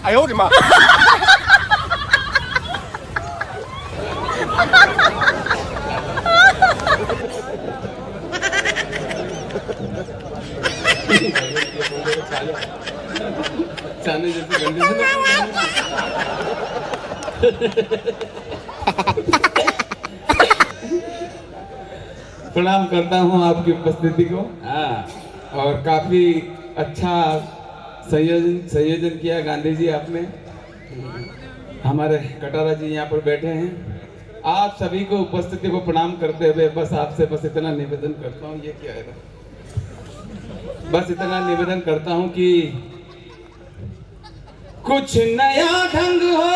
哎呦我的妈！ चाने जैसे गंदे से प्रणाम करता हूँ आपकी उपस्थिति को। और काफी अच्छा संयोजन किया गांधी जी आपने। हमारे कटारा जी यहाँ पर बैठे हैं। आप सभी को उपस्थिति को प्रणाम करते हुए बस आपसे बस इतना निवेदन करता हूँ, ये क्या है, बस इतना निवेदन करता हूँ कि कुछ नया ढंग हो,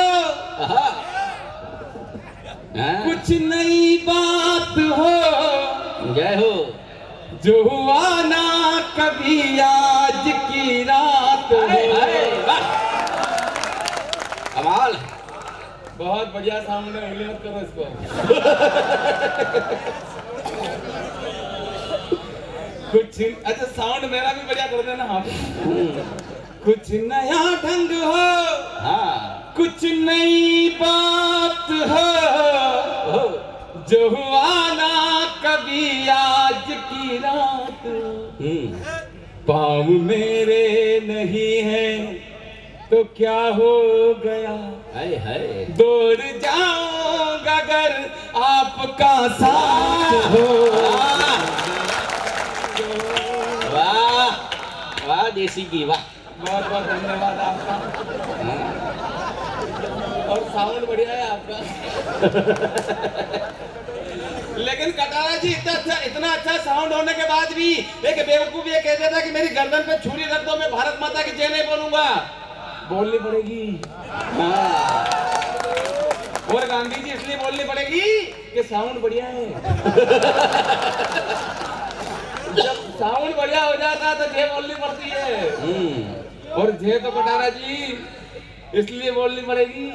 कुछ नई बात हो, जय हो, जो हुआ ना कभी आज की रात हो। कमाल, बहुत बढ़िया साउंड है, उंगली मत करो इसको। कुछ अच्छा साउंड मेरा भी बढ़िया कर देना। हाँ, कुछ नया ढंग हो, हाँ, कुछ नई बात हो, जो हुआ ना कभी आज की रात। पाँव मेरे नहीं है तो क्या हो गया, हाय हाय, दौड़ जाऊंगा अगर आपका साथ हो। वाह वाह देसी की वाह। बहुत बहुत धन्यवाद आपका। और साउंड बढ़िया है आपका। लेकिन कटारा जी इतना अच्छा साउंड होने के बाद भी एक बेवकूफ ये कह देता कि मेरी गर्दन पे छुरी रख दो, मैं भारत माता की जय नहीं बोलूंगा। बोलनी पड़ेगी। हाँ। और गांधी जी इसलिए बोलनी पड़ेगी कि साउंड बढ़िया है। जब साउंड बढ़िया हो जाता तो जय बोलनी पड़ती है। और जय तो कटारा जी इसलिए बोलनी पड़ेगी,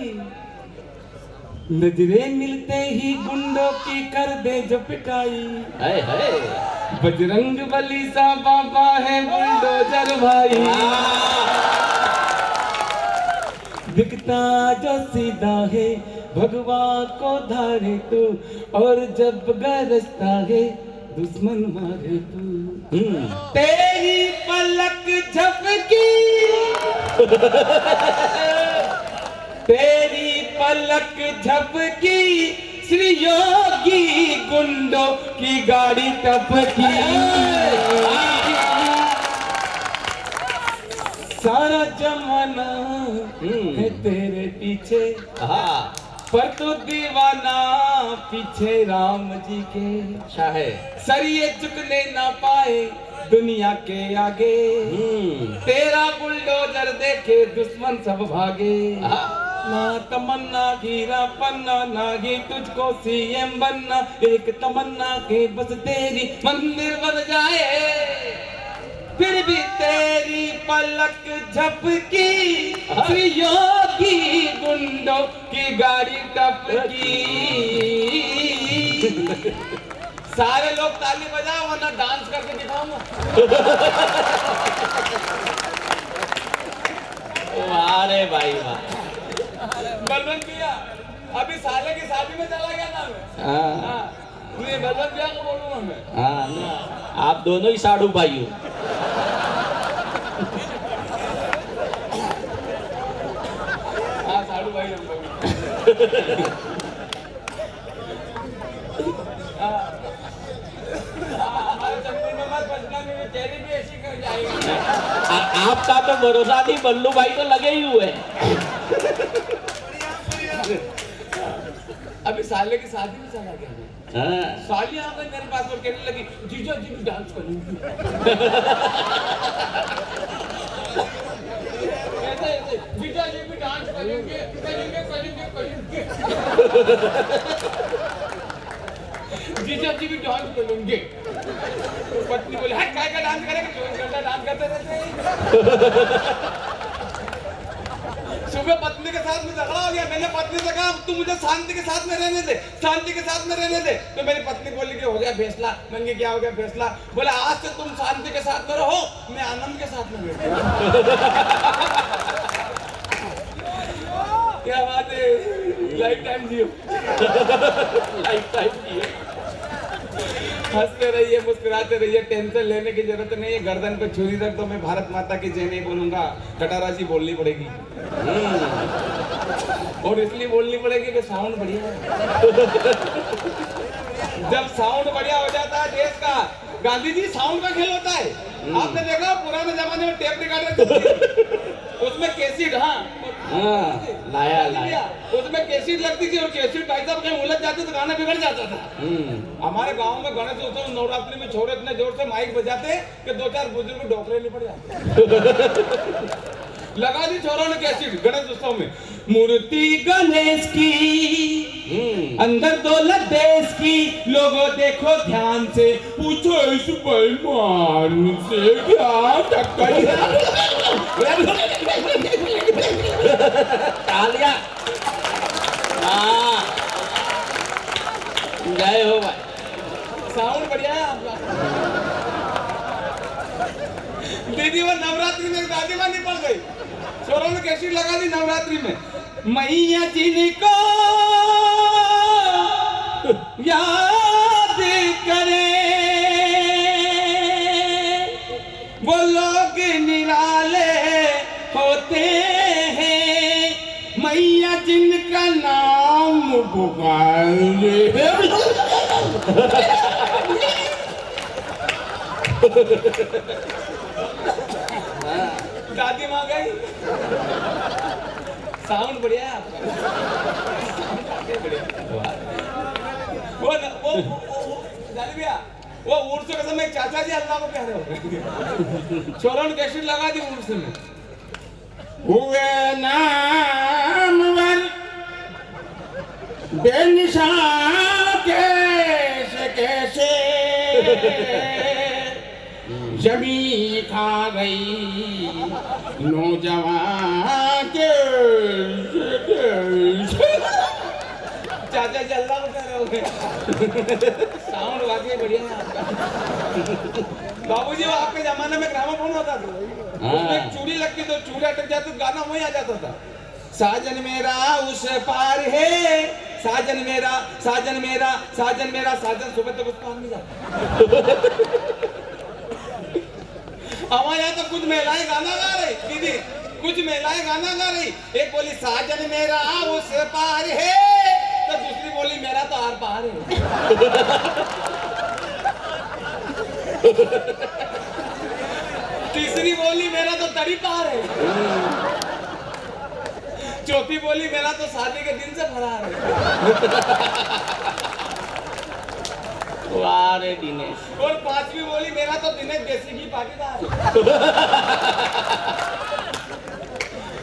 नजरें मिलते ही गुंडों की कर दे जो पिटाई। हाय हाय, बजरंग बली सा बाबा है बुलडोजर भाई। दिखता जो सीधा है भगवान को धारे तू, और जब गरजता है दुश्मन मारे तू। तेरी पलक झपकी, तेरी पलक झपकी, श्री योगी गुंडों की गाड़ी टपकी। सारा जमाना है तेरे पीछे, पर तू दीवाना पीछे राम जी के। अच्छा है, सरिये झुकने ना पाए दुनिया के आगे, तेरा बुलडोजर देखे दुश्मन सब भागे। ना तमन्ना हीरा पन्ना, ना ही तुझको सीएम बनना, एक तमन्ना के बस तेरी मंदिर बन जाए। फिर भी तेरी पलक झपकी, योगी गुंडों की गाड़ी टपकी। सारे लोग ताली बजाओ वरना डांस करके दिखाऊंगा। वाह रे भाई वाह। बलवंत भैया अभी साले की शादी में चला गया ना मैं। हाँ, मुझे बलवंत भैया को बोलूंगा मैं। हाँ, आप दोनों ही साधु भाई हो। हाँ साधु भाई हम लोग। हमारे चंद्र में मत बचना, मेरी तेरी भी ऐसी कर जाएगी। आपका तो भरोसा नहीं, बल्लू भाई तो लगे ही हुए। अभी साले की शादी में चला गया। साली आ गई मेरे पास और कहने लगी जीजा जी भी डांस करूंगी। ऐसे जीजा जी भी डांस करेंगे करेंगे करेंगे करेंगे। जीजा जी भी डांस करेंगे। तो पत्नी बोले हट काय का डांस करेंगे, 24 घंटा डांस करते रहते हैं। सुबह पत्नी के साथ में झगड़ा हो गया। मैंने पत्नी से कहा तू मुझे शांति के साथ में रहने दे, शांति के साथ में रहने दे। तो मेरी पत्नी बोली कि हो गया फैसला। मैंने क्या हो गया फैसला? बोला आज से तुम शांति के साथ में रहो, मैं आनंद के साथ में रहूंगा। लाइफ टाइम जियो, लाइफ टाइम की है। हंसते रहिए, मुस्कुराते रहिए, टेंशन लेने की जरूरत नहीं है। गर्दन पे छुरी रख दो, मैं भारत माता की जय नहीं बोलूंगा, कटाराजी बोलनी पड़ेगी। और इसलिए बोलनी पड़ेगी कि साउंड बढ़िया है। जब साउंड बढ़िया हो जाता है देश का, गांधी जी साउंड का खेल होता है। आपने देखा पुराने जमाने में टेप रिकॉर्डर उसमें कैसेट, लाया उसमें कैसेट लगती थी और कैसेट भाई साहब कहीं उलझ जाते तो गाना बिगड़ जाता था। हमारे गांव में गणेश उत्सव नवरात्रि में छोरे इतने जोर से माइक बजाते कि 2-4 बुजुर्ग डोकरे नहीं पड़ जाते। लगा दी छोरों ने कैसेट गणेश उत्सव में, मूर्ति गणेश की अंदर दौलत देश की, लोगों देखो ध्यान से, पूछो इस बेईमान से क्या टक्कर तालिया। हाँ, जय हो भाई। साउंड बढ़िया है आपका। दीदी वो नवरात्रि में दादी माँ नहीं पड़ गई, छोरों ने कैसी लगा दी नवरात्रि में, मैया जिनको याद करे वो लोग निराले होते हैं, मैया जिनका नाम पुकारे। दादी माँ गई। साउंड बढ़िया है आपका, वो जानी भैया, वो उर्स के समय चाचा जी अल्लाह को प्यारे हो गए, छोरों ने कैसेट लगा दी उर्स में, हुए नामवर बेनिशान कैसे कैसे जमी खा गई नौजवान के। चाचा जी अल्लाह को प्यारे हो गए। साउंड वाकई बढ़िया है आपका। बाबूजी वो आपके जमाने में ग्रामोफोन होता था, उसमें एक चूड़ी लगती तो चूड़ी अटक जाती तो गाना वही आ जाता था, साजन मेरा उस पार है, साजन मेरा साजन मेरा साजन मेरा, साजन सुबह तक उस पार नहीं जाता। हमारे यहाँ तो कुछ महिलाएं गाना गा रही, दीदी कुछ महिलाएं गाना गा रही, एक बोली साजन मेरा उस पार है, तो दूसरी बोली मेरा तो आर पार है। तीसरी बोली मेरा तो तड़ी पार है, चौथी बोली मेरा तो शादी के दिन से फरार है। वाह रे दिनेश। और पांचवी बोली मेरा तो दिनेश देसी की पाटीदार है।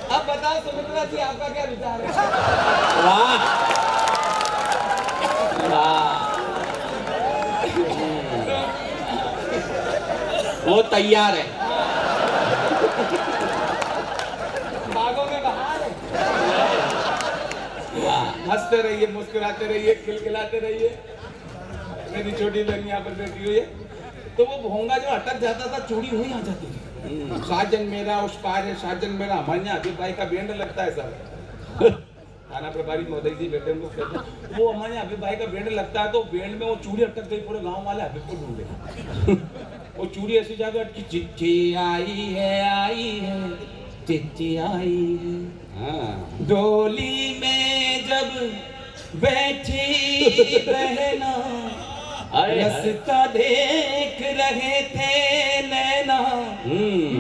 अब बताओ सुमित्रा जी आपका क्या विचार है? वाह वाह, वो तैयार है, बागों में बहार है। हंसते रहिए, मुस्कुराते रहिए, खिलखिलाते रहिए। मेरी छोटी बहन यहाँ पर बैठी हुई है, तो वो भोंगा जो अटक जाता था चूड़ी वही आ जाती थी, साजन मेरा उस पार है, साजन मेरा। हमारे यहाँ अभी भाई का बैंड लगता है सर, थाना प्रभारी महोदय जी बेटे उनको कहते हैं, वो हमारे यहाँ अभी भाई का बैंड लगता है, तो बैंड में वो चूड़ी अटक गई, पूरे गाँव वाले अभी को ढूंढे। वो चूड़ी ऐसी जगह अटकी, चिट्ठी आई है, चिट्ठी आई है, डोली में जब बैठी बहना, रास्ता देख रहे थे नैना,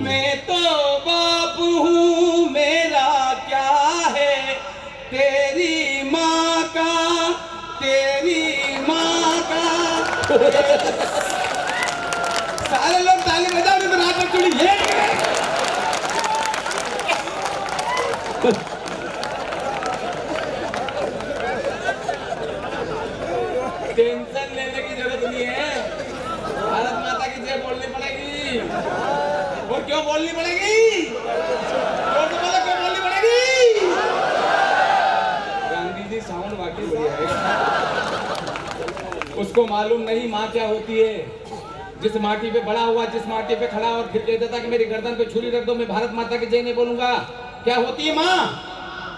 मैं तो बाप हूँ मेरा क्या है, तेरी माँ का सारे लोग ताली बजाओ, तो रात में चुड़ी ये टेंशन लेने की जरूरत नहीं है, भारत माता की जय बोलनी पड़ेगी। और क्यों बोलनी पड़ेगी? जोर से बोलो, क्यों बोलनी पड़ेगी? गांधी जी साउंड वाकई बढ़िया है। उसको मालूम नहीं माँ क्या होती है, जिस माटी पे बड़ा हुआ, जिस माटी पे खड़ा और फिर कहता था कि मेरी गर्दन पे छुरी रख दो, मैं भारत माता की जय नहीं बोलूंगा। क्या होती है माँ?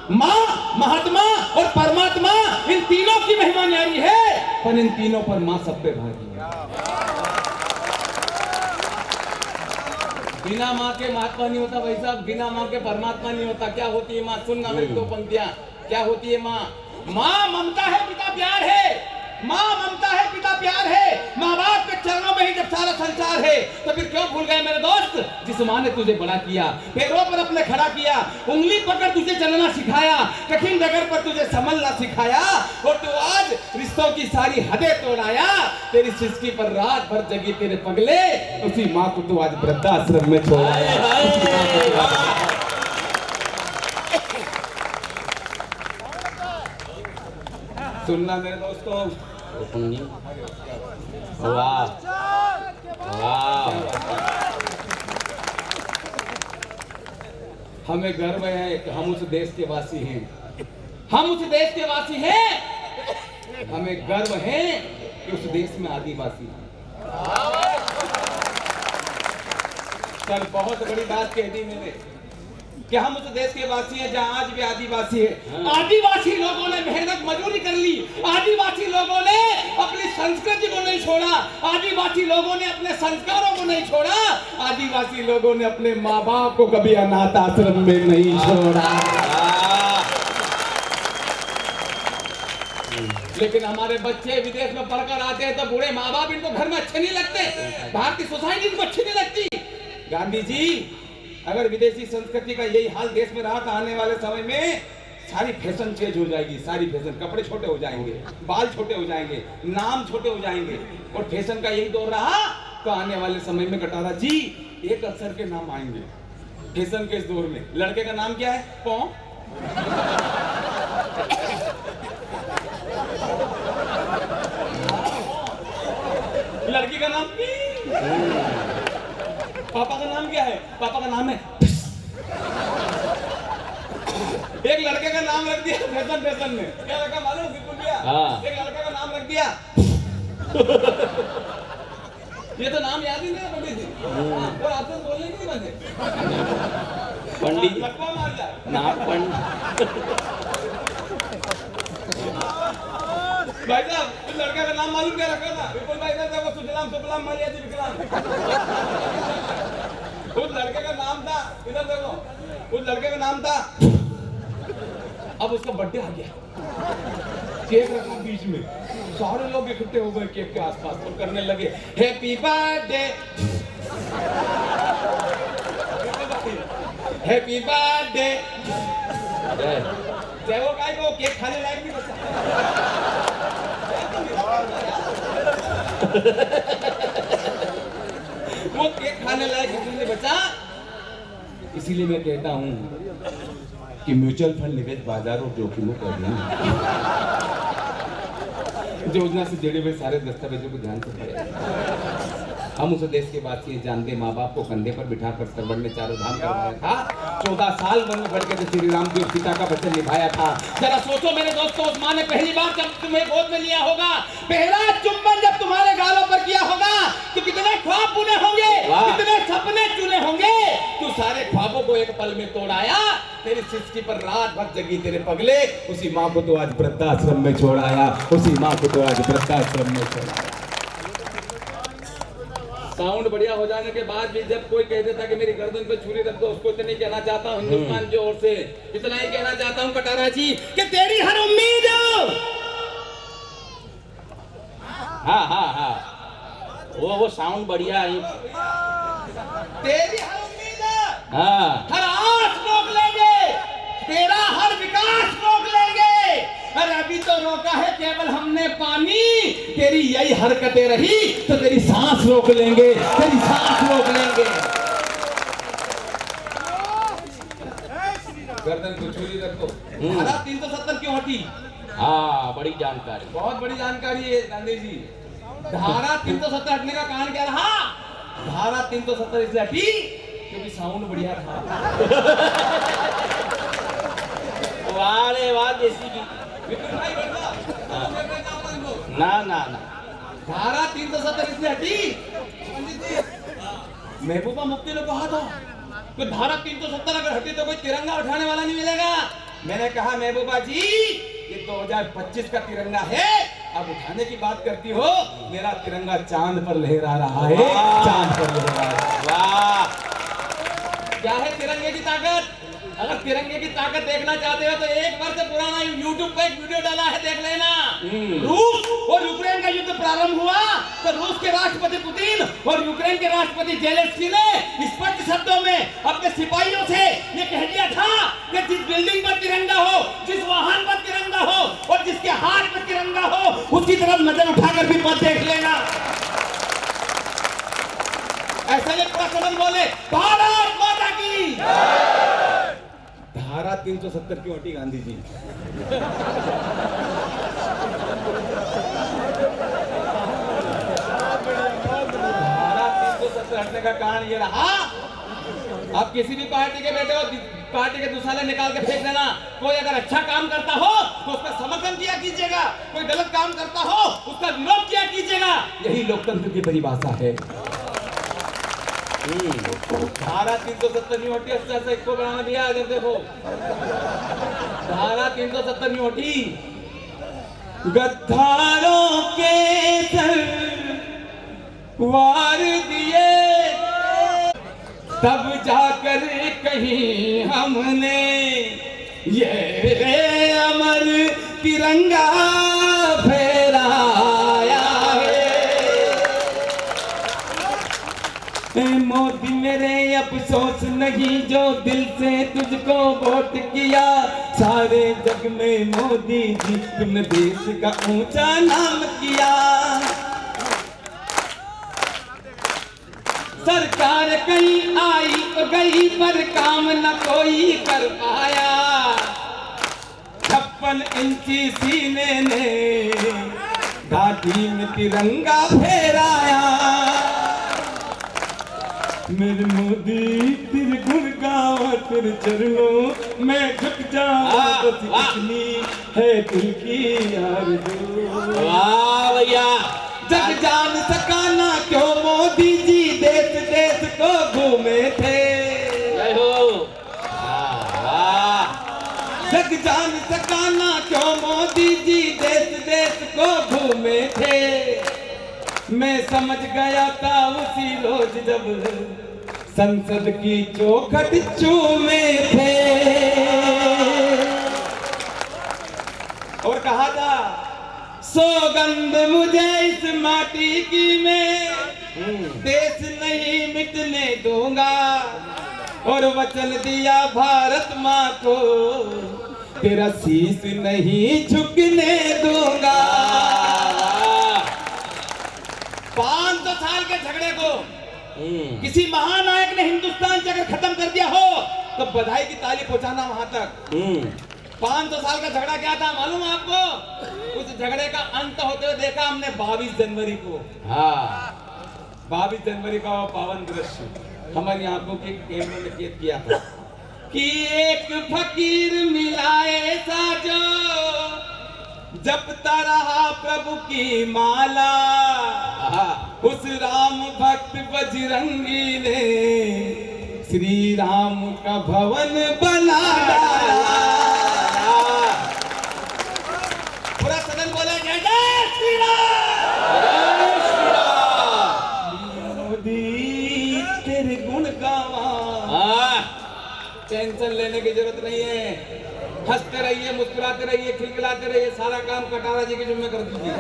माँ, महात्मा और परमात्मा, इन तीनों की महिमा न्यारी है, पर इन तीनों पर माँ सब पे भारी है। बिना माँ के महात्मा नहीं होता भाई साहब, बिना माँ के परमात्मा नहीं होता। क्या होती है माँ? सुनना मेरी दो पंक्तियां। क्या होती है माँ? माँ ममता है, पिता प्यार है। माँ ममता है, पिता प्यार है। माँ बाप के चरणों में ही जब सारा संसार है, तो फिर क्यों भूल गए मेरे दोस्त? जिस माँ ने तुझे बड़ा किया, पैरों पर अपने खड़ा किया, उंगली पकड़ तुझे चलना सिखाया, कठिन डगर पर तुझे संभलना सिखाया, और तू आज रिश्तों की सारी हदें तोड़ाया। तेरी सृष्टि पर रात भर जगी तेरे पगले, उसी माँ को तू आज वृद्धाश्रम में छोड़ा। सुनना मेरे दोस्तों, वाह वाह, हमें गर्व है कि हम उस देश के वासी हैं। हम उस देश के वासी हैं। हमें गर्व है कि उस देश में आदिवासी हैं। कल बहुत बड़ी बात कह दी मैंने कि हम उस देश के वासी हैं जहां आज भी आदिवासी है। आदिवासी लोगों ने मेहनत मजदूरी कर ली। आदिवासी लोगों ने अपनी संस्कृति को नहीं छोड़ा। आदिवासी लोगों ने अपने संस्कारों को नहीं छोड़ा। आदिवासी लोगों ने अपने माँ बाप को कभी अनाथ आश्रम में नहीं छोड़ा। लेकिन हमारे बच्चे विदेश में पढ़कर आते हैं तो बूढ़े माँ बाप इनको घर में अच्छे नहीं लगते, भारतीय सोसाइटी इनको अच्छी नहीं लगती। गांधी जी, अगर विदेशी संस्कृति का यही हाल देश में रहा तो आने वाले समय में सारी फैशन चेंज हो जाएगी। सारी फैशन, कपड़े छोटे हो जाएंगे, बाल छोटे हो जाएंगे, नाम छोटे हो जाएंगे, और फैशन का यही दौर रहा तो आने वाले समय में कटारा जी एक अक्षर के नाम आएंगे फैशन के इस दौर में। लड़के का नाम क्या है? पौ। लड़की का नाम पी। पापा का नाम क्या है? पापा का नाम है। एक लड़के का नाम रख दिया फैशन में, क्या रखा मालूम? एक लड़के का नाम रख दिया ये तो नाम याद ही नहीं है पंडित जी। और आपसे बोलने नहीं बने पंडित, लकवा मार जाए नाम पंडित। भाई साहब, लड़के का नाम मालूम क्या रखा था? विपुल भाई ने देखो, सुजलाम सुफलाम मरियादी विकलाम। उस लड़के का नाम था, इधर देखो, उस लड़के का नाम था। अब उसका बर्थडे आ गया, केक रखा बीच में, सारे लोग इकट्ठे हो गए केक के आसपास और करने लगे हैप्पी बर्थडे, हैप्पी बर्थडे। वो काय को केक खाने लायक नहीं बचा। वो केक खाने लायक नहीं बचा। इसीलिए मैं कहता हूं कि म्यूचुअल फंड निवेश बाजार और जोखिमों का अध्ययन योजना से जुड़े हुए सारे दस्तावेजों को ध्यान से पढ़ें। हम उस देश के वासी जानते, माँ बाप को कंधे पर बिठाकर सरवण में चारों धाम करवाया था। 14 साल वन में बढ़ के श्री राम जी और सीता का वचन निभाया था। जरा सोचो मेरे दोस्तों, उस माँ ने पहली बार जब तुम्हें गोद में लिया होगा, पहला चुंबन जब तुम्हारे गालों पर किया होगा, तो कितने ख्वाब बुने होंगे, कितने सपने चुने होंगे। तू सारे ख्वाबों को एक पल में तोड़ाया। तेरी सृष्टि पर रात भर जगी तेरे पगले, उसी माँ को तो आज वृद्धाश्रम में छोड़ाया। उसी माँ को तो आज वृद्धाश्रम में छोड़ाया। साउंड बढ़िया हो जाने के बाद भी जब कोई कह देता कि मेरी गर्दन पे छुरी रख दो, उसको इतना नहीं कहना चाहता हूँ हिंदुस्तान की ओर से, इतना ही कहना चाहता हूँ कटारा जी कि तेरी हर उम्मीद, हाँ हाँ हाँ, वो साउंड बढ़िया है। तेरी हर उम्मीद, हाँ, हर आस रोक लेंगे, तेरा हर विकास रोक लेंगे। अरे अभी तो रोका है केवल हमने पानी, तेरी यही हरकतें रही तो तेरी सांस रोक लेंगे, तेरी सांस रोक लेंगे। गर्दन को छुरी रखो। धारा 370 क्यों हटी? हाँ, बड़ी जानकारी, बहुत बड़ी जानकारी है गांधी जी। धारा 370 हटने का कारण क्या रहा? धारा 370 इसलिए हटी क्योंकि साउंड बढ़िया था। वाह रे वाह, जैसी की ना ना ना। धारा 370 इसलिए हटी, महबूबा मुफ्ती ने कहा था कि धारा 370 अगर हटी तो कोई तिरंगा उठाने वाला नहीं मिलेगा। मैंने कहा महबूबा जी ये 2025 का तिरंगा है, अब उठाने की बात करती हो, मेरा तिरंगा चांद पर लहरा रहा है, चांद पर लहरा रहा है। वाह, क्या है तिरंगे की ताकत? अगर तिरंगे की ताकत देखना चाहते हो तो एक वर्ष पुराना YouTube पे एक वीडियो डाला है, देख लेना। रूस और यूक्रेन का युद्ध प्रारंभ हुआ तो रूस के राष्ट्रपति पुतिन और यूक्रेन के राष्ट्रपति जेलेंस्की ने स्पष्ट शब्दों में अपने सिपाहियों से ये कह दिया था कि जिस बिल्डिंग पर तिरंगा हो, जिस वाहन पर तिरंगा हो और जिसके हाथ में तिरंगा हो, उसकी तरफ नजर उठाकर भी मत देख लेना। ऐसा ये पूरा सदन बोले भारत माता की। धारा 370 क्यों हटी गांधी जी? धारा 370 हटने का कारण ये रहा, आप किसी भी पार्टी के बेटे हो, पार्टी के दुसाले निकाल के फेंक देना। कोई अगर अच्छा काम करता हो तो उसका समर्थन किया कीजिएगा, कोई गलत काम करता हो उसका विरोध किया कीजिएगा। यही लोकतंत्र की परिभाषा है। धारा 370 नहीं होती, अच्छा से इसको बनाना दिया। जब देखो धारा 370 नहीं होती, गद्दारों के सर वार दिए तब जाकर कहीं हमने ये अमर तिरंगा फहराया है। मोदी मेरे अफसोस नहीं जो दिल से तुझको वोट किया, सारे जग में मोदी जी तुमने देश का ऊंचा नाम किया। सरकार कहीं आई तो गई पर काम न कोई कर पाया, 56 इंची सीने ने घाटी में तिरंगा फहराया। मेरे मोदी तेरे गुण गावा तेरे चरणों में झुक जाऊं, बस इतनी है दिल की आरज़ू। वाह भैया, जग जान सकाना क्यों मोदी जी देश देश को घूमे थे। जय हो। वाह, जग जान सकाना क्यों मोदी जी देश देश को घूमे थे। मैं समझ गया था उसी रोज जब संसद की चौखट चूमे थे। और कहा था सौगंध मुझे इस माटी की मैं देश नहीं मिटने दूंगा, और वचन दिया भारत माँ को तेरा शीश नहीं झुकने दूंगा। 500 साल के झगड़े को किसी महानायक ने हिंदुस्तान से अगर खत्म कर दिया हो तो बधाई की ताली पहुंचाना वहां तक। 500 साल का झगड़ा क्या था मालूम है आपको? उस झगड़े का अंत होते हुए देखा हमने 22 जनवरी को। हाँ, 22 जनवरी का वो पावन दृश्य हमारी आंखों के कैमरे में कैद किया था कि एक फकीर मिला ऐसा जो जपता रहा प्रभु की माला, उस राम भक्त बजरंगी ने श्री राम का भवन बना डाला। पूरा सदन बोले जय जय श्री राम। मोदी तेरे गुण गावा, टेंशन लेने की जरूरत नहीं है, हंसते रहिए, मुस्कुराते रहिए, खिलखिलाते रहिए, सारा काम कटारा जी के जिम्मे कर दीजिए।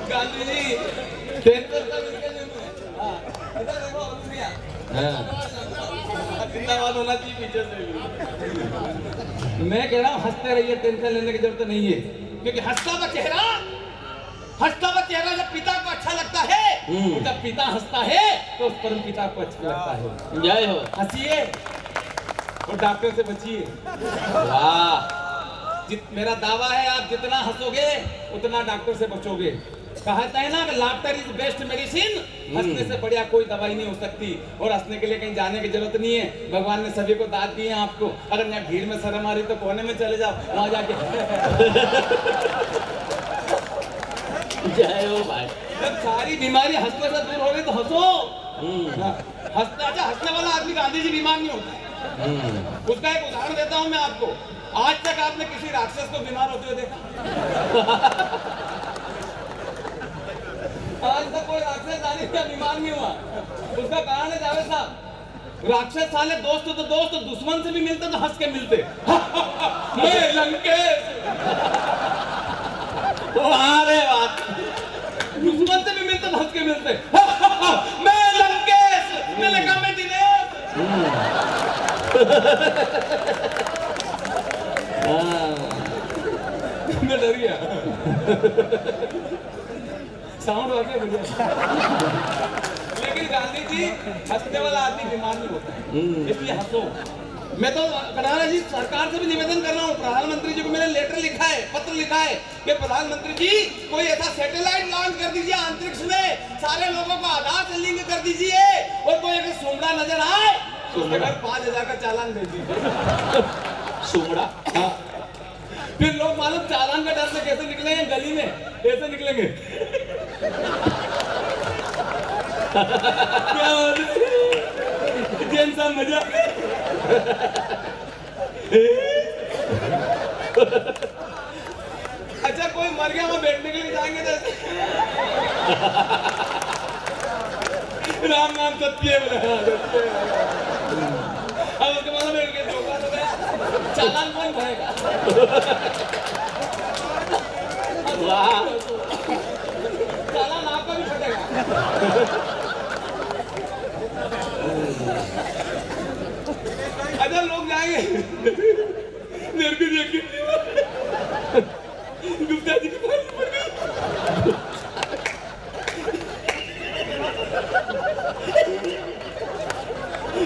गांधी जी टेंशन सब इसके जिम्मे। इधर देखो दुनिया जिंदाबाद होना चाहिए पीछे से। मैं कह रहा हूँ हंसते रहिए, टेंशन लेने की जरूरत नहीं है, क्योंकि हंसता हुआ चेहरा जब पिता को अच्छा लगता है, जब पिता हंसता है तो उस परम पिता को अच्छा लगता है। जय हो। हंसिए और डॉक्टर से बचिए। वाह, मेरा दावा है आप जितना हंसोगे उतना डॉक्टर से बचोगे। कहता है ना कि लाफ्टर इज बेस्ट मेडिसिन, हंसने से बढ़िया कोई दवाई नहीं हो सकती। और हंसने के लिए कहीं जाने की जरूरत नहीं है, भगवान ने सभी को दाद दी है आपको। अगर यहाँ भीड़ में शर्म आ रही तो कोने में चले जाओ, वहां जाके जय हो भाई। जब सारी बीमारी हंसने से दूर हो गई तो हंसो। हंसना अच्छा, हंसने वाला आदमी गांधी जी बीमार नहीं होता। उसका एक उदाहरण देता हूं मैं आपको। आज तक आपने किसी राक्षस को बीमार होते हुए देखा? आज तक कोई राक्षस आने का बीमार नहीं हुआ। उसका कारण है जावेद साहब, राक्षस साले दोस्त तो दोस्त, दुश्मन से भी मिलते तो हंस के मिलते। मैं लंकेश, अरे बात दुश्मन से भी मिलते तो हंस के मिलते। मैं लंकेश, मैंने कहा मैं दिनेश। मैं डर गया। साउंड आ गया बढ़िया। लेकिन गांधी जी हंसने वाला आदमी बीमार नहीं होता, इसलिए हंसो। मैं तो कनाडा जी सरकार से भी निवेदन कर रहा हूँ, प्रधानमंत्री जी को मैंने लेटर लिखा है, पत्र लिखा है कि प्रधानमंत्री जी कोई ऐसा सैटेलाइट लॉन्च कर दीजिए अंतरिक्ष में, सारे लोगों को आधार से लिंक कर दीजिए, और कोई अगर सुमड़ा नजर आए तो 5,000 का चालान भेज दीजिए। सुमड़ा? हाँ। फिर लोग मालूम चालान का डर से कैसे निकलेंगे, गली में कैसे निकलेंगे? क्या सा मजा। अच्छा कोई मर गया, वहां बैठने के लिए जाएंगे जैसे राम नाम सत्य है बोला। अब उसके बाद बैठ के धोखा तो गया, चालान कौन भरेगा? वाह, चालान आपका भी फटेगा। अच्छा लोग जाएंगे मेरे को देख के गुप्ता जी की फाइल पड़ गई।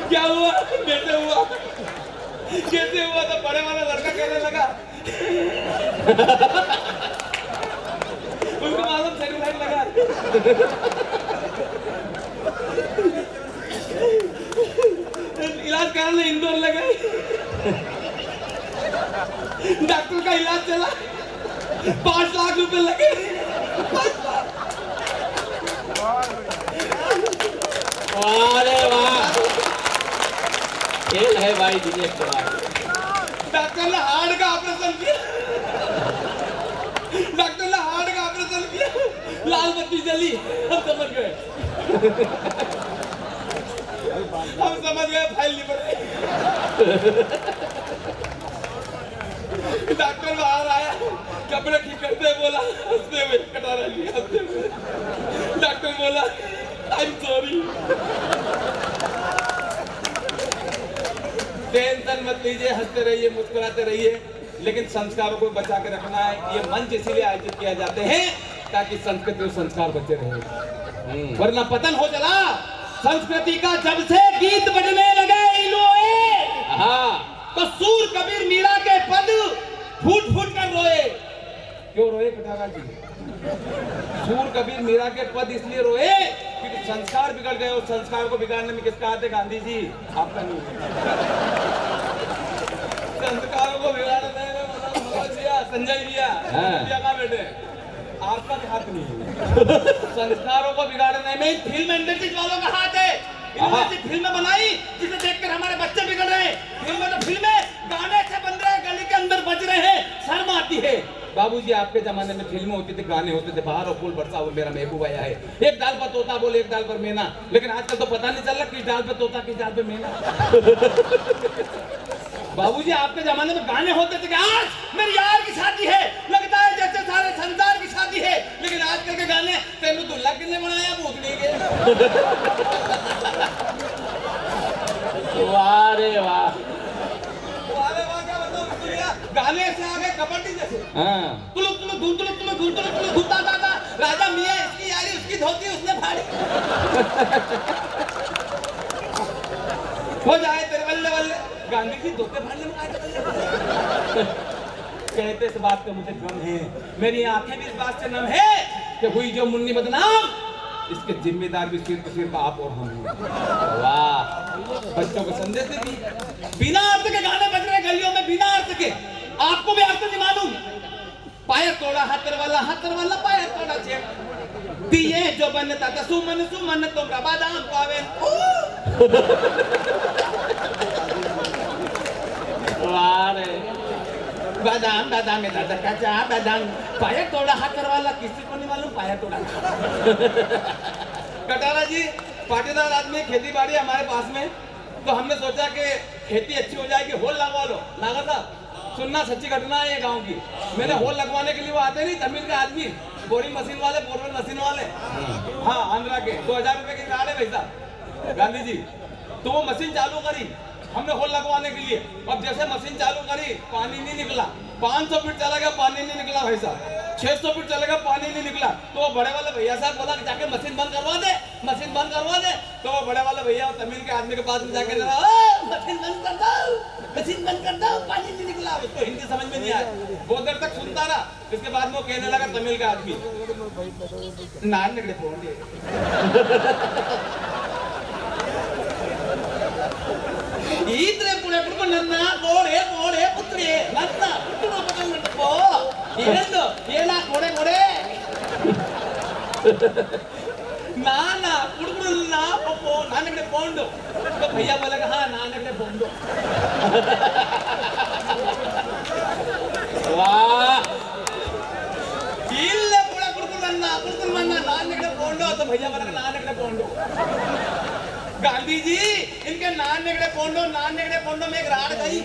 क्या हुआ? कैसे हुआ? कैसे हुआ? तो बड़े वाला लड़का कहने लगा उनको मालूम सैटेलाइट लगा। इलाज कराने इंदौर लगाई, डॉक्टर का इलाज चला, 5 लाख रुपए लगे। 5 लाख। अरे वाह, खेल है भाई दिनेश कुमार। डॉक्टर ने हार्ट का ऑपरेशन किया, डॉक्टर ने हार्ट का ऑपरेशन किया, लाल बत्ती जली। हम समझ गए, हम समझ गए फाइल नहीं पड़ी। डॉक्टर बाहर आया, कपड़े ठीक करते हुए बोला, हंसते हुए कटारा लिया, हंसते हुए। डॉक्टर बोला आई एम सॉरी। टेंशन मत लीजिए, हंसते रहिए, मुस्कुराते रहिए, लेकिन संस्कारों को बचा के रखना है। ये मंच इसीलिए आयोजित किया जाते हैं ताकि संस्कृति और संस्कार बचे रहे, वरना पतन हो चला। संस्कृति का जब से गीत बजने लगे इलोए, तो सूर कबीर मीरा के पद फूट फूट कर रोए। क्यों रोए कटारा जी? सूर कबीर मीरा के पद इसलिए रोए क्योंकि संस्कार बिगड़ गए, और संस्कार को बिगाड़ने में किसका हाथ है? गांधी जी, आपका नहीं। संस्कारों को बिगाड़ने में संजय भैया का बेटे आपका भी हाथ नहीं है। संस्कारों को बिगाड़ने में फिल्म इंडस्ट्री वालों का हाथ है। इन्होंने फिल्में बनाई जिसे देखकर हमारे बच्चे बिगड़ रहे हैं। फिल्में गाने से बन रहे हैं, गली के अंदर बज रहे हैं, शर्म आती है। बाबूजी आपके जमाने में फिल्में होती थी, गाने होते थे, बाहर और फूल बरसा वो मेरा महबूब आया है, एक डाल पर तोता बोले एक डाल पर मैना। लेकिन आजकल तो पता नहीं चल रहा किस डाल पे तोता किस डाल पे मैना। बाबूजी आपके जमाने में गाने होते थे कि आज मेरी यार की शादी है, लगता है जैसे सारे संसार की शादी है। लेकिन आजकल के गाने तेनू दुल्ला किसने बनाया, भूतनी के। वाह रे वाह, गाने से आगे कबड्डी जैसे। तुलुक तुलुक धूम तुलुक तुलुक धूम तुलुक तुलुक धूम दादा राजा मियां इसकी यारी उसकी धोती उसने फाड़ी। हो जाए तेरे बल्ले बल्ले। गांधी जी धोते फाड़ने में आए। कहते इस बात का मुझे गम है, मेरी आंखें भी इस बात से नम है कि हुई जो मुन्नी बदनाम, इसके जिम्मेदार भी सिर पर आप और हम हैं। वाह, बच्चों को संदेश दे दी। बिना अर्थ के गाने बज रहे गलियों में, बिना अर्थ के। आपको भी अर्थ नहीं मालूम। पाया तोड़ा हाथर वाला पाया तोड़ा चेक दिए जो बनता था सुमन सुमन तुमरा बादाम पावे। बादाम बादाम में दादा का चाह बादाम पाया तोड़ा हाथ करवाला किसी को नहीं मालूम पाया तोड़ा कटारा जी पाटीदार आदमी, खेती बाड़ी हमारे पास में, तो हमने सोचा कि खेती अच्छी हो जाएगी, होल लगवा लो। लगा था, सुनना सच्ची घटना है ये गांव की। मैंने होल लगवाने के लिए, वो आते नहीं तमिल के आदमी, बोरिंग मशीन वाले, बोरवेल मशीन वाले, हाँ आंध्रा के, 2000 रुपए की कार है भैसा गांधी जी। तो वो मशीन चालू करी हमने होल लगवाने के लिए। अब जैसे मशीन चालू करी पानी नहीं निकला, 500 फीट चला गया पानी नहीं निकला भाई साहब, 600 फीट चलेगा पानी नहीं निकला। तो वो बड़े वाले भैया साहब बोला कि जाके मशीन बंद करवा दे, मशीन बंद करवा दे। तो वो बड़े वाले भैया तमिल के आदमी के पास में जाके मशीन बंद कर दो, मशीन बंद कर दो, पानी नहीं निकला। उसको हिंदी समझ में नहीं आया, बहुत देर तक सुनता रहा। इसके बाद में वो कहने लगा तमिल का आदमी, नान निकले फोन ಈದ್ರೆ ಪುಣೆ ಪುಣ್ಯ ನನ್ನ ಕೋಡೆ ಕೋಡೆ ಪುತ್ರಿ ನನ್ನ ಪುಟ್ಟ ಪಕಂಡ್ಕೋ ಏನು ಏನ ಕೋಡೆ ಕೋಡೆ ನಾನಾ ಕುಡುಕುನ್ನ ಪಪ್ಪೋ ನಾನಗಡೆ ಪೋಂಡು तो भैया बोलेगा हाँ नानगಡೆ ಪೋಂಡು वाह ಇಲ್ಲ ಪುಣೆ ಕುಡುಕುನ್ನ ನಾನಗಡೆ ಪೋಂಡು तो भैया बोलेगा नानगಡೆ पौंडो। गांधी जी इनके नान निकले पोंडो में एक राड गई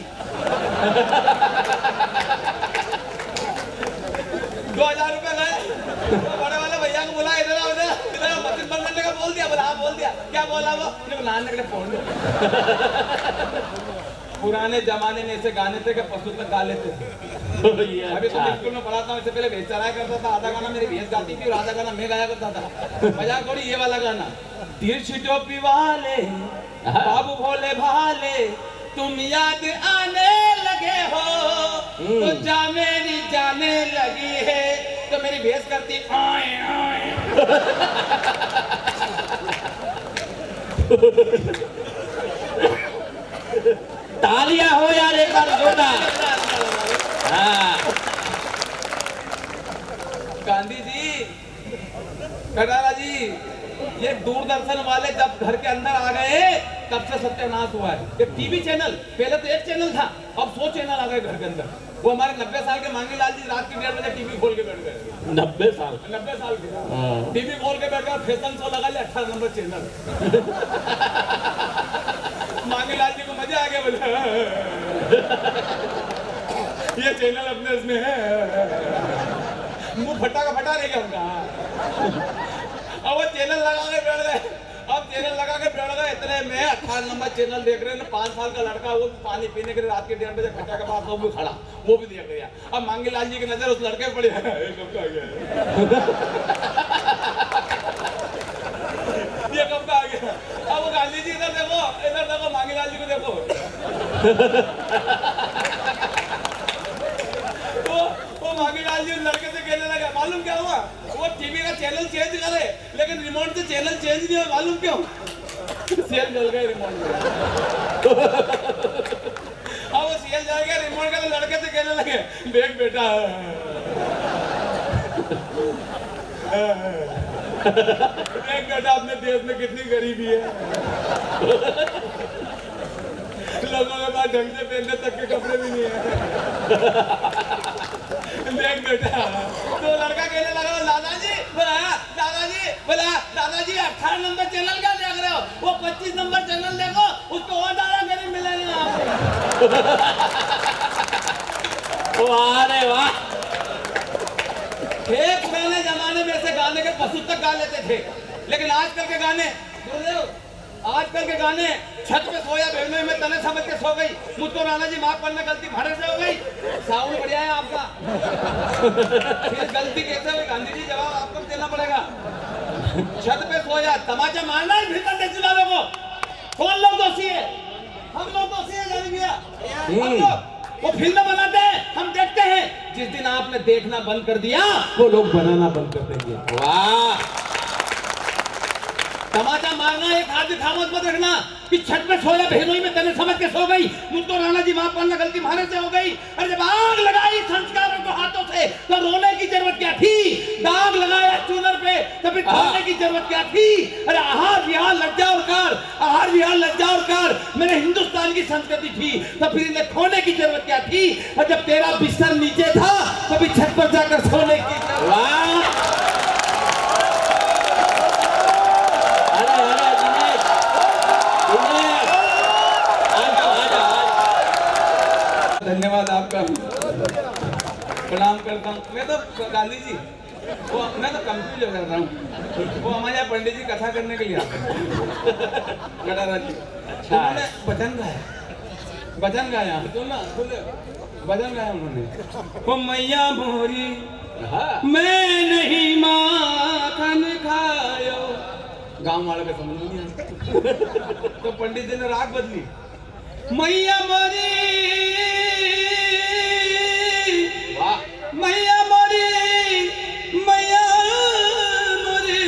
2000 रुपए गए। तो बड़े वाले भैया को बोला इधर आओ, इधर मशीन बंद करने का बोल दिया। बोला हाँ बोल दिया। क्या बोला वो? नान निकले पोंडो। पुराने जमाने में ऐसे गाने थे कि पशु तक गा लेते थे। अभी तो स्कूल में पढ़ाता हूँ, इससे पहले भेज चढ़ाया करता था। आधा गाना मेरी भेज गाती थी और आधा गाना मैं गाया करता था। मजाक थोड़ी ये वाला गाना, तिरछी टोपी वाले बाबू भोले भाले तुम याद आने लगे हो तो जा मेरी जाने लगी है। तो मेरी भेस करती आए आए तालियां हो यार एक बार जोरदार। गांधी जी, कटारा जी, ये दूरदर्शन वाले जब घर के अंदर आ गए तब से सत्यानाश हुआ है। ये टीवी चैनल, पहले तो एक चैनल था, अब 100 चैनल आ गए घर के अंदर। वो हमारे 90 साल के मांगी लाल जी रात के 1:30 बजे टीवी खोल के बैठ गए। 90 साल के टीवी खोल के बैठ गए, फैशन शो लगा लिया 18 नंबर चैनल। मांगी लाल जी को मजा आ गया, बोले ये चैनल अपने इसमें है। मुंह फटा का फटा नहीं गया उनका। अब वो चैनल लगा के बैठ गए। अब चैनल लगा के बैठ गए, इतने में 18 नंबर चैनल देख रहे हैं। 5 साल का लड़का, वो पानी पीने के लिए रात के 1:30 बजे फटा के पास वो भी खड़ा, वो भी देख गया। अब मांगी लाल जी की नजर उस लड़के पे पड़ी, कब का आ गया ये कब का आ गया। अब वो गांधी जी इधर देखो, मांगी लाल जी को देखो। वो मांगी लाल जी लड़के से कहने लगा, मालूम क्या हुआ? वो टीवी का चैनल चेंज करे लेकिन रिमोट से चैनल चेंज नहीं हुआ। मालूम क्यों? सीएल जल गए रिमोट में। अब वो सीएल जल गया रिमोट का, तो लड़के से कहने लगे, देख बेटा देख बेटा अपने देश में कितनी गरीबी है। लोगों के पास ढंग से पहनने तक के कपड़े भी नहीं है। देख बेटा, तो लड़का कहने लगा, दादाजी बोला दादाजी 18 नंबर चैनल क्या देख रहे हो? वो 25 नंबर चैनल देखो, उसको और ज्यादा गरीब मिलेगा आपको। वाह रे वाह। पुराने जमाने में ऐसे गाने के पशु तक गा लेते थे, लेकिन आजकल के गाने, आजकल के गाने छत पे सोया बहनों में तने समझ के सो गई, मुझको राणा जी माफ करना, गलती भाड़े से हो गई। साउंड बढ़िया है आपका। फिर गलती कैसे हुई गांधी जी? जवाब आपको देना पड़ेगा। छत पे सोया, तमाचा मारना है भीतर देखने वालों को। कौन लोग दोषी है? हम लोग दोषी है जानी भैया। हम लोग वो फिल्म बनाते हैं, हम देखते हैं। जिस दिन आपने देखना बंद कर दिया, वो लोग बनाना बंद कर देंगे। वाह। तमाचा मारना एक हाथ दिखावत मत रखना कि छत पे सोया बहनों में तने समझ के सो गई, मुझको राणा जी माफ करना, गलती हमारे से हो गई। अरे जब आग लगाई संस्कारों को हाथों से तो रोने की जरूरत क्या थी? दाग लगाया चूनर पे तो फिर खोलने की जरूरत क्या थी? अरे आहा बिहार लज्जा और कार, आहा आहार विहार लज्जा और कार मेरे हिंदुस्तान की संस्कृति थी, तो फिर इन्हें खोने की जरूरत क्या थी? और जब तेरा बिस्तर नीचे था तो भी छत पर जाकर सोने की जरूरत। वाह, अरे अरे दिनेश, दिनेश, आ जाओ आ जाओ आ जाओ। धन्यवाद आपका, प्रणाम करता हूँ। मैं तो गांधी जी, वो मैं तो कंफ्यूज हो जाता हूँ। वो हमारे यहाँ पंडित जी कथा करने के लिए आते हैं, कटारा जी। अच्छा। उन्होंने भजन गाया, भजन गाया तो ना बोले, भजन गाया उन्होंने। वो मैया मोरी हाँ, मैं नहीं माखन खायो, गांव वालों के समझ में नहीं आया। तो पंडित जी ने राग बदली, मैया मोरी, वाह, मैया मोरी, मैया मोरी।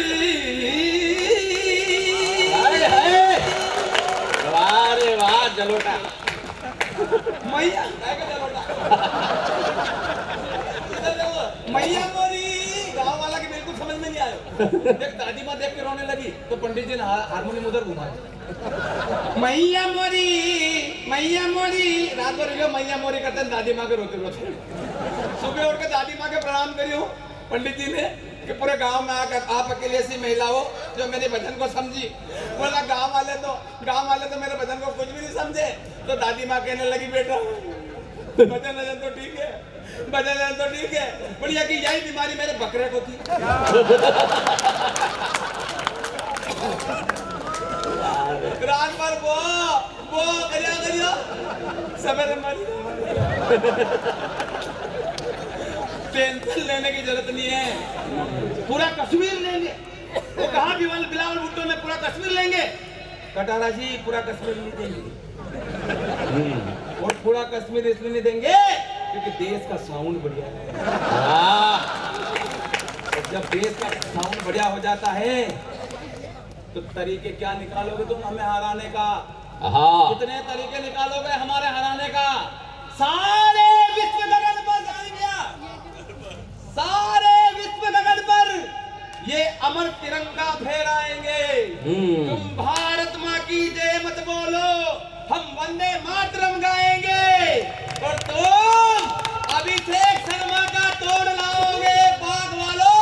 अरे है, वाह रे वाह, जलोटा। मैया मैया मोरी, गांव वाला की बिल्कुल समझ में नहीं आया। एक दादी माँ देख के रोने लगी तो पंडित जी ने हारमोनियम उधर घुमाया। मैया मोरी, मैया मोरी, रात भर जो मैया मोरी करते हैं दादी माँ के रोते रोते। सुबह उठ के दादी माँ के प्रणाम करियो पंडित जी ने कि पूरे गांव में आकर आप अकेले ऐसी महिला हो जो मेरे भजन को समझी। बोला गांव वाले तो मेरे भजन को कुछ भी नहीं समझे। तो दादी माँ कहने लगी बेटा भजन भजन तो ठीक है, भजन भजन तो ठीक है, बढ़िया कि यही बीमारी मेरे बकरे को थी। रात भर वो करिया सवेरे मर। टेंशन लेने की जरूरत नहीं है, पूरा कश्मीर लेंगे। वो कहा बिलावल भुट्टो में पूरा कश्मीर लेंगे। कटारा जी पूरा कश्मीर नहीं देंगे, और पूरा कश्मीर इसलिए नहीं देंगे क्योंकि देश का साउंड बढ़िया है। वाह, और जब देश का साउंड बढ़िया हो जाता है तो तरीके क्या निकालोगे तुम हमें हराने का? हाँ, कितने तरीके निकालोगे हमारे हराने का? सारे विश्व गगन पर जाएंगे, सारे विश्व गगन पर ये अमर तिरंगा फहराएंगे। तुम भारत माँ की जय मत बोलो, हम वंदे मातरम गाएंगे। और तुम अभिषेक शर्मा का तोड़ लाओगे बाग वालों,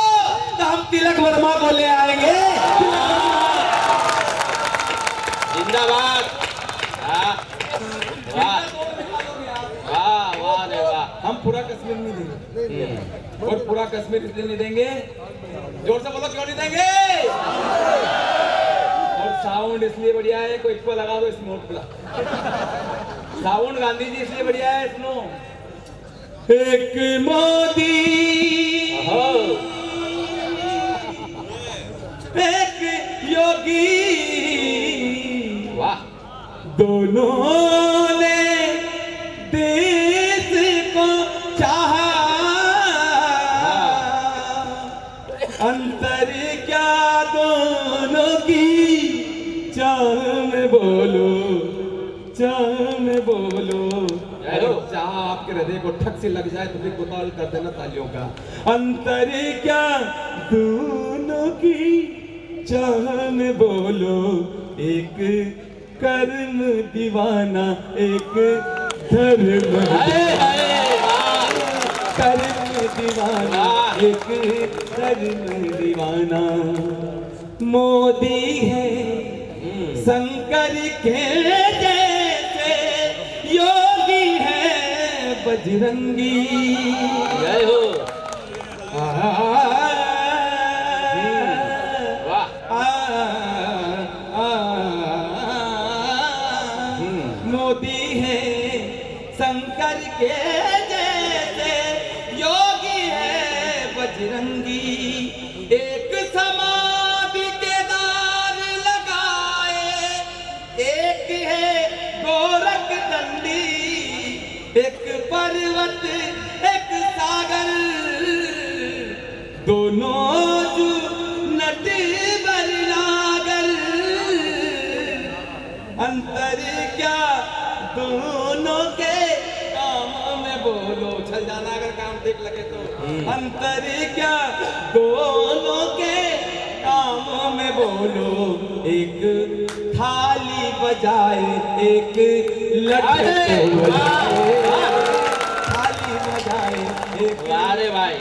तो हम तिलक वर्मा को ले आएंगे। जिंदाबाद। वाह वाह वाह वाह रे वाह। हम पूरा कश्मीर नहीं देंगे, और पूरा कश्मीर इसलिए नहीं देंगे, जोर से बोलो क्यों नहीं देंगे? और साउंड इसलिए बढ़िया है, कोई इसको लगा दो इस नोट पर। साउंड गांधी जी इसलिए बढ़िया है, सुनो। एक मोदी, एक योगी, वाह, दोनों ने देश को चाहा, अंतर क्या दोनों की, चाह में बोलो, चाह में बोलो। चाह आपके हृदय को ठक से लग जाए तो फिर गुताल कर देना तालियों का। अंतर क्या दोनों की, चाह में बोलो, एक कर्म दीवाना, एक धर्म कर्म दीवाना, एक धर्म दीवाना। मोदी है शंकर के जैसे, योगी है बजरंगी। जय हो। मोदी है शंकर के जैसे, योगी है बजरंगी। एक समाधि के दार लगाए, एक है गोरख दंडी, एक पर्वत एक सागर, दोनों जो नट बरनागर। अंतर क्या दोनों के, काम में बोलो, चल जाना अगर काम ठीक लगे तो। अंतर क्या दोनों के, काम में बोलो, एक थाली बजाए एक लड्डू बजाए, थाली बजाए एक अरे भाई